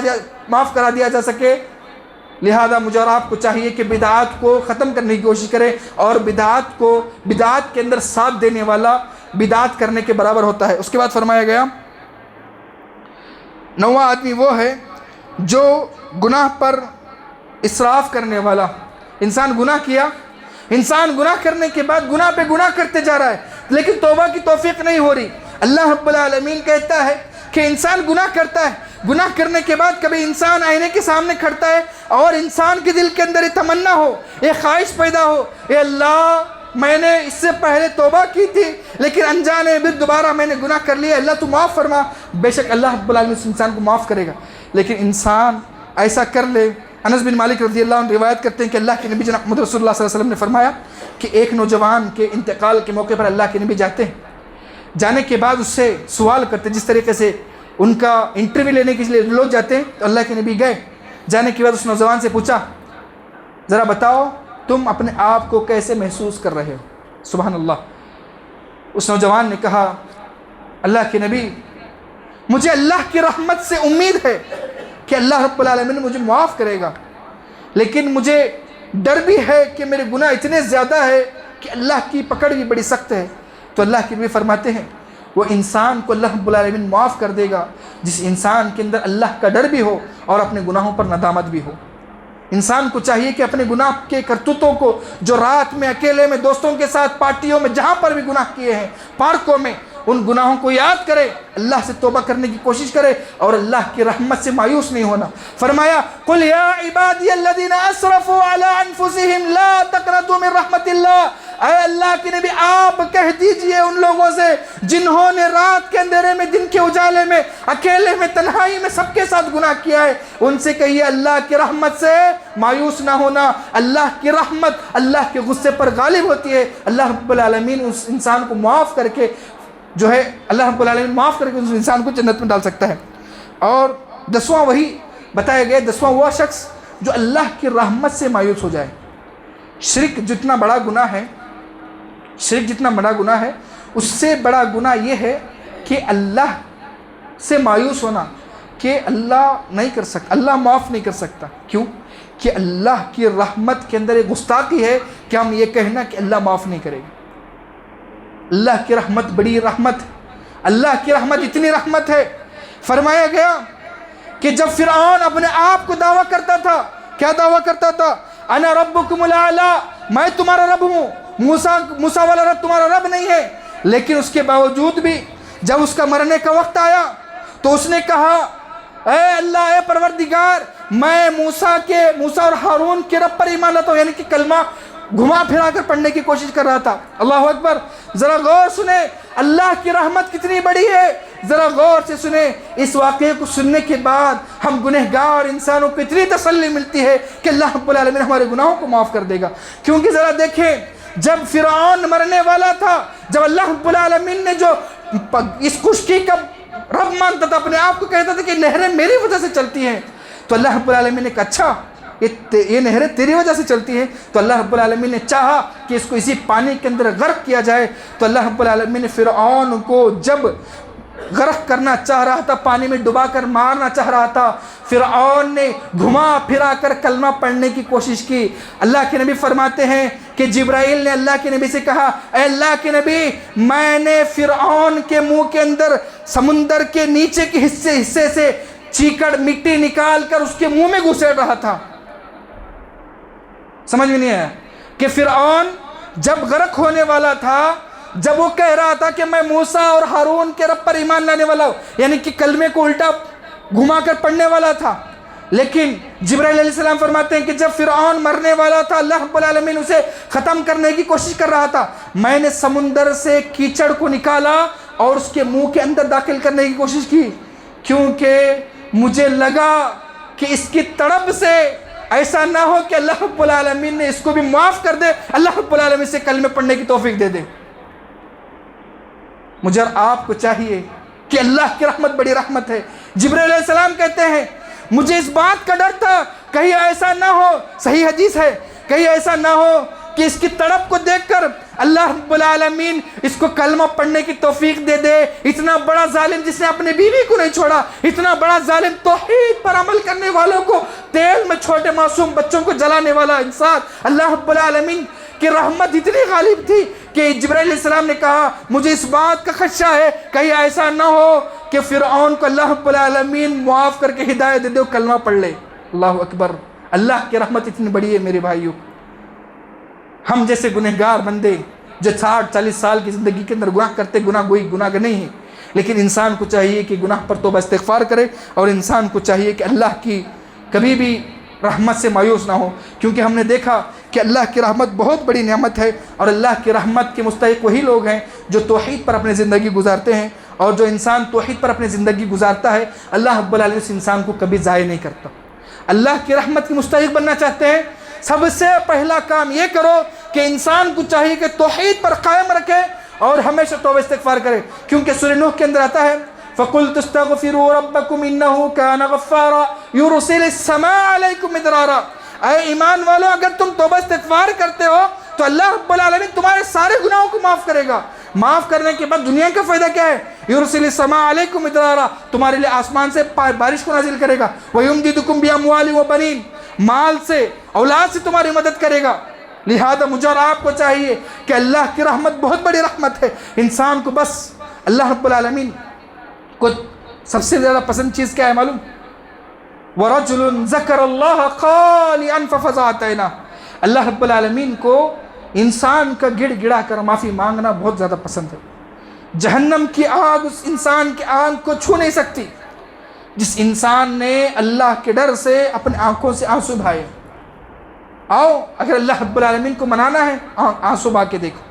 دیا جا سکے؟ لہذا مجھے اور آپ کو چاہیے کہ بدعات کو ختم کرنے کی کوشش کریں، اور بدعات کے اندر ساتھ دینے والا بدعات کرنے کے برابر ہوتا ہے۔ اس کے بعد فرمایا گیا 9واں آدمی وہ ہے جو گناہ پر اسراف کرنے والا۔ انسان گناہ کرنے کے بعد گناہ پہ گناہ کرتے جا رہا ہے، لیکن توبہ کی توفیق نہیں ہو رہی۔ اللہ رب العالمین کہتا ہے کہ انسان گناہ کرتا ہے، گناہ کرنے کے بعد کبھی انسان آئینے کے سامنے کھڑتا ہے اور انسان کے دل کے اندر یہ تمنا ہو، یہ خواہش پیدا ہو، اے اللہ میں نے اس سے پہلے توبہ کی تھی لیکن انجانے بھی دوبارہ میں نے گناہ کر لیا، اللہ تو معاف فرما۔ بے شک اللہ رب العالمین اس انسان کو معاف کرے گا، لیکن انسان ایسا کر لے۔ انس بن مالک رضی اللہ عنہ روایت کرتے ہیں کہ اللہ کے نبی جناب محمد رسول اللہ صلی اللہ علیہ وسلم نے فرمایا کہ ایک نوجوان کے انتقال کے موقع پر اللہ کے نبی جاتے ہیں، جانے کے بعد اس سے سوال کرتے، جس طریقے سے ان کا انٹرویو لینے کے لیے لوگ جاتے ہیں، تو اللہ کے نبی گئے۔ جانے کے بعد اس نوجوان سے پوچھا، ذرا بتاؤ تم اپنے آپ کو کیسے محسوس کر رہے ہو؟ سبحان اللہ۔ اس نوجوان نے کہا، اللہ کے نبی مجھے اللہ کی رحمت سے امید ہے کہ اللہ رب العالمین مجھے معاف کرے گا، لیکن مجھے ڈر بھی ہے کہ میرے گناہ اتنے زیادہ ہے کہ اللہ کی پکڑ بھی بڑی سخت ہے۔ تو اللہ کے نبی فرماتے ہیں وہ انسان کو اللہ رب العالمین معاف کر دے گا جس انسان کے اندر اللہ کا ڈر بھی ہو اور اپنے گناہوں پر ندامت بھی ہو۔ انسان کو چاہیے کہ اپنے گناہ کے کرتوتوں کو، جو رات میں اکیلے میں دوستوں کے ساتھ پارٹیوں میں جہاں پر بھی گناہ کیے ہیں، پارکوں میں، ان گناہوں کو یاد کرے، اللہ سے توبہ کرنے کی کوشش کرے اور اللہ کی رحمت سے مایوس نہیں ہونا۔ فرمایا قُلْ يَا عِبَادِيَ الَّذِينَ أَسْرَفُوا عَلَىٰ أَنفُسِهِمْ لَا تَقْنَطُوا مِن رَحْمَةِ اللَّهِ، اے اللہ کے نبی آپ کہہ دیجئے ان لوگوں سے جنہوں نے رات کے اندھیرے میں، دن کے اجالے میں، اکیلے میں، تنہائی میں سب کے ساتھ گناہ کیا ہے، ان سے کہیے اللہ کی رحمت سے مایوس نہ ہونا۔ اللہ کی رحمت اللہ کے غصے پر غالب ہوتی ہے۔ اللہ رب العالمین اس انسان کو معاف کر کے جو ہے، اللہ رب العالمین معاف کر کے اس انسان کو جنت میں ڈال سکتا ہے۔ اور 10واں وہی بتایا گیا، 10واں وہ شخص جو اللہ کی رحمت سے مایوس ہو جائے۔ شرک جتنا بڑا گناہ ہے، اس سے بڑا گناہ یہ ہے کہ اللہ سے مایوس ہونا، کہ اللہ نہیں کر سکتا، اللہ معاف نہیں کر سکتا۔ کیوں؟ کہ اللہ کی رحمت کے اندر ایک گستاخی ہے کہ ہم یہ کہنا کہ اللہ معاف نہیں کرے گا۔ اللہ کی رحمت بڑی رحمت، اللہ کی رحمت اتنی رحمت ہے۔ فرمایا گیا کہ جب فرعون اپنے آپ کو دعویٰ کرتا تھا، کیا دعویٰ کرتا تھا؟ انا ربکم الاعلی، میں تمہارا رب ہوں۔ موسیٰ والا رب تمہارا رب نہیں ہے، لیکن اس کے باوجود بھی جب اس کا مرنے کا وقت آیا تو اس نے کہا، اے اللہ، اے پروردگار، میں موسیٰ اور ہارون کے رب پر ایمان لاتا ہوں، یعنی کہ کلمہ گھما پھرا کر پڑھنے کی کوشش کر رہا تھا۔ اللہ اکبر۔ ذرا غور سنیں اللہ کی رحمت کتنی بڑی ہے، ذرا غور سے سنیں۔ اس واقعے کو سننے کے بعد ہم گنہگار انسانوں کو اتنی تسلی ملتی ہے کہ اللہ رب العالمین ہمارے گناہوں کو معاف کر دے گا۔ کیونکہ ذرا دیکھیں، جب فرعون مرنے والا تھا، جب اللہ رب العالمین نے جو اس خشکی کا رب مانتا تھا، اپنے آپ کو کہتا تھا کہ نہریں میری وجہ سے چلتی ہیں، تو اللہ رب العالمین نے کہا اچھا یہ نہریں تیری وجہ سے چلتی ہیں، تو اللہ رب العالمین نے چاہا کہ اس کو اسی پانی کے اندر غرق کیا جائے۔ تو اللہ رب العالمین نے فرعون کو جب غرق کرنا چاہ رہا تھا، پانی میں ڈبا کر مارنا چاہ رہا تھا، فرعون نے گھما پھرا کر کلمہ پڑھنے کی کوشش کی۔ اللہ کے نبی فرماتے ہیں کہ جبرائیل نے اللہ کے نبی سے کہا، اے اللہ کے نبی، میں نے فرعون کے منہ کے اندر سمندر کے نیچے کے حصے سے چیکڑ مٹی نکال کر اس کے منہ میں گھسیڑ رہا تھا۔ سمجھ میں نہیں آیا کہ فرعون جب غرق ہونے والا تھا، جب وہ کہہ رہا تھا کہ میں موسیٰ اور ہارون کے رب پر ایمان لانے والا ہوں، یعنی کہ کلمے کو الٹا گھما کر پڑھنے والا تھا، لیکن جبرائیل علیہ السلام فرماتے ہیں کہ جب فرعون مرنے والا تھا، اللہ رب العالمین اسے ختم کرنے کی کوشش کر رہا تھا، میں نے سمندر سے کیچڑ کو نکالا اور اس کے منہ کے اندر داخل کرنے کی کوشش کی، کیونکہ مجھے لگا کہ اس کی تڑپ سے ایسا نہ ہو کہ اللہ رب العالمین نے اس کو بھی معاف کر دے، اللہ رب العالمین سے کلمے پڑھنے کی توفیق دے دے۔ مجھے اور آپ کو چاہیے کہ اللہ کی رحمت بڑی رحمت ہے۔ جبرائیل علیہ السلام کہتے ہیں مجھے اس بات کا ڈر تھا کہیں ایسا نہ ہو، صحیح حدیث ہے، کہیں ایسا نہ ہو کہ اس کی تڑپ کو دیکھ کر اللہ رب العالمین اس کو کلمہ پڑھنے کی توفیق دے دے۔ اتنا بڑا ظالم جس نے اپنے بیوی کو نہیں چھوڑا، اتنا بڑا ظالم توحید پر عمل کرنے والوں کو، تیل میں چھوٹے معصوم بچوں کو جلانے والا انسان، اللہ رب العالمین کی رحمت اتنی غالب تھی کہ جبرائیل علیہ السلام نے کہا مجھے اس بات کا خدشہ ہے کہیں ایسا نہ ہو کہ فرعون کو اللہ رب العالمین معاف کر کے ہدایت دے دے، کلمہ پڑھ لے۔ اللہ اکبر، اللہ کی رحمت اتنی بڑی ہے میرے بھائیوں۔ ہم جیسے گنہگار بندے جو 60-40 سال کی زندگی کے اندر گناہ کرتے، گناہ نہیں ہیں، لیکن انسان کو چاہیے کہ گناہ پر توبہ استغفار کرے، اور انسان کو چاہیے کہ اللہ کی کبھی بھی رحمت سے مایوس نہ ہو، کیونکہ ہم نے دیکھا کہ اللہ کی رحمت بہت بڑی نعمت ہے، اور اللہ کی رحمت کے مستحق وہی لوگ ہیں جو توحید پر اپنی زندگی گزارتے ہیں، اور جو انسان توحید پر اپنی زندگی گزارتا ہے اللہ رب العالمین اس انسان کو کبھی ضائع نہیں کرتا۔ اللہ کی رحمت کے مستحق بننا چاہتے ہیں، سب سے پہلا کام یہ کرو کہ انسان کو چاہیے کہ توحید پر قائم رکھے اور ہمیشہ توبہ استغفار کرے، کیونکہ سورہ نوح کے اندر آتا ہے فَقُلْتُ اسْتَغْفِرُوا رَبَّكُمْ إِنَّهُ كَانَ غَفَّارًا يُرْسِلِ السَّمَاءَ عَلَيْكُمْ مِدْرَارًا۔ اے ایمان والو، اگر تم توبہ استغفار کرتے ہو تو اللہ رب العالمین تمہارے سارے گناہوں کو معاف کرے گا۔ معاف کرنے کے بعد دنیا کا فائدہ کیا ہے؟ یرسل السماء علیکم مدرارا، تمہارے لیے آسمان سے بارش کو نازل کرے گا، وَيُمْدِدُكُمْ بِأَمْوَالٍ وَبَنِينَ، مال سے، اولاد سے تمہاری مدد کرے گا۔ لہذا مجھے اور آپ کو چاہیے کہ اللہ کی رحمت بہت بڑی رحمت ہے، انسان کو بس اللہ رب العالمین کو سب سے زیادہ پسند چیز کیا ہے معلوم؟ وَرَجُلٌ ذَكَرَ اللَّهَ خَالِعًا فَفَزَعَتْ عَيْنَاهُ، اللہ رب العالمین کو انسان کا گڑ گڑا کر معافی مانگنا بہت زیادہ پسند ہے۔ جہنم کی آگ اس انسان کی آنکھ کو چھو نہیں سکتی جس انسان نے اللہ کے ڈر سے اپنے آنکھوں سے آنسو بہائے۔ آؤ، اگر اللہ رب العالمین کو منانا ہے آنسو بہا کے دیکھو،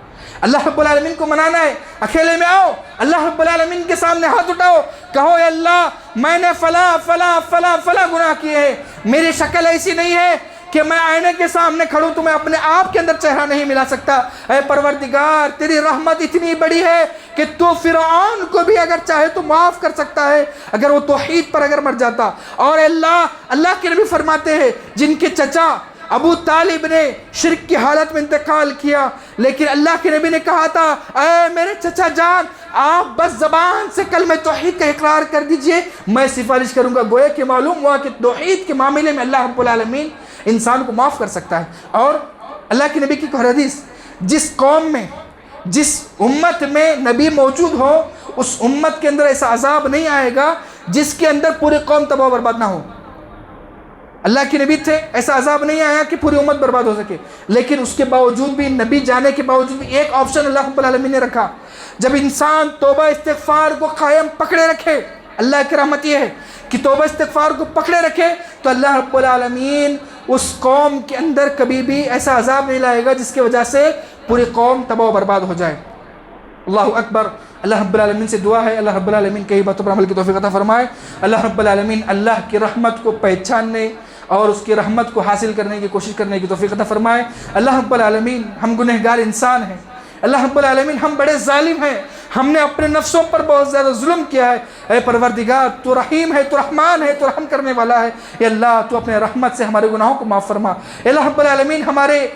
اللہ رب العالمین کو منانا ہے اکیلے میں آؤ، اللہ رب العالمین کے سامنے ہاتھ اٹھاؤ، کہو اے اللہ میں نے فلاں گناہ کیے ہیں، میری شکل ایسی نہیں ہے کہ میں آئینے کے سامنے کھڑوں تو میں اپنے آپ کے اندر چہرہ نہیں ملا سکتا۔ اے پروردگار، تیری رحمت اتنی بڑی ہے کہ تو فرعون کو بھی اگر چاہے تو معاف کر سکتا ہے اگر وہ توحید پر اگر مر جاتا۔ اور اللہ کے نبی فرماتے ہیں جن کے چچا ابو طالب نے شرک کی حالت میں انتقال کیا، لیکن اللہ کے نبی نے کہا تھا اے میرے چچا جان، آپ بس زبان سے کلمہ توحید کا اقرار کر دیجئے، میں سفارش کروں گا۔ گویا کہ معلوم ہوا کہ توحید کے معاملے میں اللہ رب العالمین انسان کو معاف کر سکتا ہے۔ اور اللہ کے نبی کی ایک حدیث، جس قوم میں، جس امت میں نبی موجود ہو اس امت کے اندر ایسا عذاب نہیں آئے گا جس کے اندر پوری قوم تباہ و برباد نہ ہو۔ اللہ کے نبی تھے، ایسا عذاب نہیں آیا کہ پوری امت برباد ہو سکے، لیکن اس کے باوجود بھی، نبی جانے کے باوجود بھی ایک آپشن اللہ رب العالمین نے رکھا، جب انسان توبہ استغفار کو قائم پکڑے رکھے، اللہ کی رحمت یہ ہے کہ توبہ استغفار کو پکڑے رکھے تو اللہ رب العالمین اس قوم کے اندر کبھی بھی ایسا عذاب نہیں لائے گا جس کی وجہ سے پوری قوم تباہ و برباد ہو جائے۔ اللہ اکبر۔ اللہ رب العالمین سے دعا ہے اللہ رب العالمین کئی باتوں پر عمل کی توفیق عطا فرمائے۔ اللہ رب العالمین اللہ کی رحمت کو پہچاننے اور اس کی رحمت کو حاصل کرنے کی کوشش کرنے کی توفیق عطا فرمائے۔ اللہ رب العالمین، ہم گنہگار انسان ہیں، اللہ رب العالمین ہم بڑے ظالم ہیں، ہم نے اپنے نفسوں پر بہت زیادہ ظلم کیا ہے۔ اے پروردگار، تو رحیم ہے، تو رحمان ہے، تو رحم کرنے والا ہے، اے اللہ تو اپنے رحمت سے ہمارے گناہوں کو معاف فرما۔ اے اللہ رب العالمین ہمارے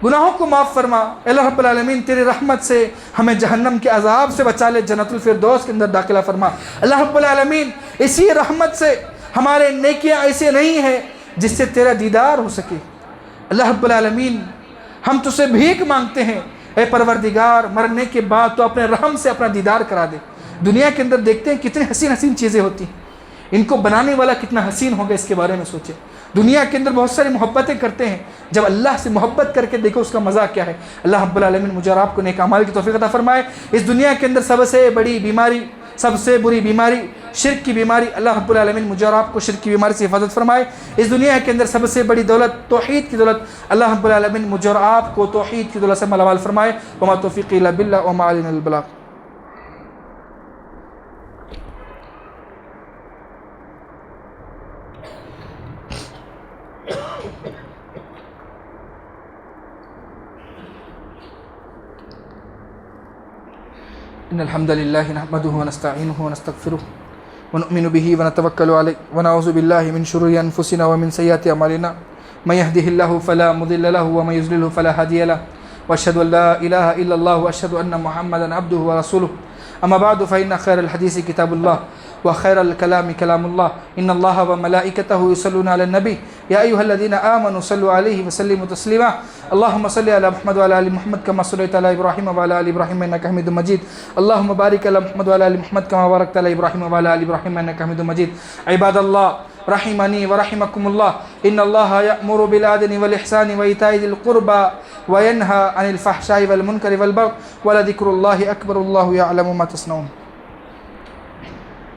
گناہوں کو معاف فرما۔ اے اللہ رب العالمین تیری رحمت سے ہمیں جہنم کے عذاب سے بچا لے، جنت الفردوس کے اندر داخلہ فرما۔ اللہ رب العالمین اسی رحمت سے ہمارے نیکیاں ایسے نہیں ہیں جس سے تیرا دیدار ہو سکے۔ اللہ رب العالمین ہم تجھ سے بھیک مانگتے ہیں، اے پروردگار مرنے کے بعد تو اپنے رحم سے اپنا دیدار کرا دے۔ دنیا کے اندر دیکھتے ہیں کتنے حسین چیزیں ہوتی ہیں، ان کو بنانے والا کتنا حسین ہوگا اس کے بارے میں سوچے۔ دنیا کے اندر بہت ساری محبتیں کرتے ہیں، جب اللہ سے محبت کر کے دیکھو اس کا مزہ کیا ہے۔ اللہ رب العالمین مجھے اور آپ کو نیک اعمال کی توفیق عطا فرمائے۔ اس دنیا کے اندر سب سے بڑی بیماری، سب سے بری بیماری شرک کی بیماری، اللہ رب العالمین مجھے اور آپ کو شرک کی بیماری سے حفاظت فرمائے۔ اس دنیا کے اندر سب سے بڑی دولت توحید کی دولت، اللہ رب العالمین مجھے اور آپ کو توحید کی دولت سے مالامال فرمائے۔ وما توفیقی الا باللہ وما علینا البلاغ۔ إن الحمد لله نحمده ونستعينه ونستغفره ونؤمن به ونتوكل عليه ونعوذ بالله من شرور أنفسنا ومن سيئات أعمالنا من يهده الله فلا مضل له ومن يضلل فلا هادي له وأشهد أن لا إله إلا الله وأشهد أن محمدا عبده ورسوله أما بعد فإن خير الحديث كتاب الله وخير الكلام كلام الله إن الله وملائكته يصلون على النبي يا أيها الذين آمنوا صلوا عليه وسلموا تسليما اللهم صل على محمد وعلى آل محمد كما صليت على إبراهيم وعلى آل إبراهيم إنك حميد مجيد اللهم بارك على محمد وعلى آل محمد كما باركت على إبراهيم وعلى آل إبراهيم إنك حميد مجيد عباد الله رحمني ورحمكم الله إن الله يأمر بالعدل والإحسان وإيتاء ذي القربى وينهى عن الفحشاء والمنكر والبغي ولذكر الله أكبر الله يعلم ما تصنعون